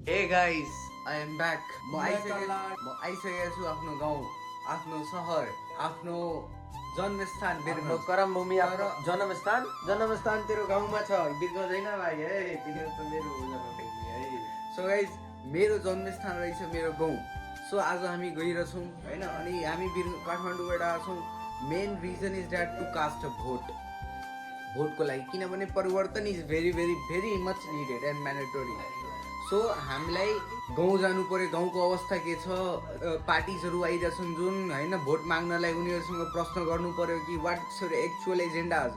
Hey guys, I am back. म आइसकेको छु आफ्नो गाउँ, आफ्नो सहर, आफ्नो जन्मस्थान आफ्नो कर्मभूमि, आफ्नो जन्मस्थान तेरो गाउँमा छ, बिर्सँदैन भाइ है, तिम्रो त मेरो जन्मभूमि है। सो गाइज मेरो जन्मस्थान रहेछ मेरो गाउँ। सो आज हामी गइरहेछौँ होइन, अनि हामी काठमाडौँबाट आएको छौँ। Main reason is that to cast a भोटको लागि, किनभने परिवर्तन is very very very much needed and mandatory. So हामीलाई गाउँ जानु पर्यो, गाउँको अवस्था के छ, पार्टिजहरू आइरहेछन् जुन होइन भोट माग्नलाई, उनीहरूसँग प्रश्न गर्नु पर्यो कि what's your actual agendas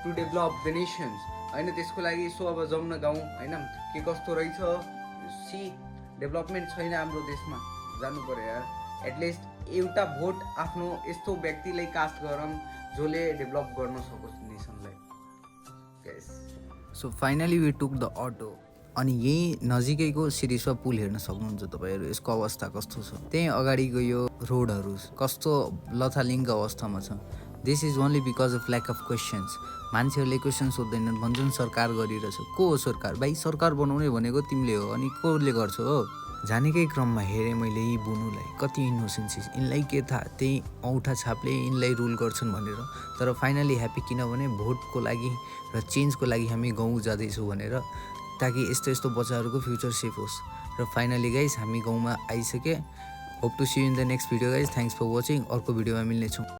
to develop the nations होइन, त्यसको लागि। सो अब जाउँ न गाउँ होइन, के कस्तो रहेछ, सी डेभलपमेन्ट छैन हाम्रो देशमा, जानु पर्यो यार। एटलिस्ट एउटा भोट आफ्नो यस्तो व्यक्तिलाई कास्ट गरौँ जसले डेभलप गर्न सकोस् नेसनलाई। So finally we took the auto, अनि यही नजिकैको सिरिसवा पुल हेर्न सक्नुहुन्छ तपाईँहरू, यसको अवस्था कस्तो छ। त्यहीँ अगाडिको यो रोडहरू कस्तो लथालिङ्ग अवस्थामा छ। This is only because of lack of questions. मान्छेहरूले क्वेसन सोध्दैनन्, भन्छन् सरकार गरिरहेछ। को हो सरकार? भाइ सरकार बनाउने भनेको तिमीले हो, अनि कसले गर्छ हो। जानेकै क्रममा हेरेँ मैले यी बुनुलाई, कति इनोसेन्सिस, यिनलाई के थाहा, त्यही औँठा छापले यिनलाई रुल गर्छन् भनेर। तर फाइनली ह्याप्पी, किनभने भोटको लागि र चेन्जको लागि हामी गाउँ जाँदैछौँ भनेर, ताकि यस्तो यस्तो बच्चाहरूको फ्युचर सेफ होस्। र फाइनली गाइज हामी गाउँमा आइसके। Hope to see you in the next video guys. Thanks for watching. अर्को भिडियोमा मिल्नेछौँ।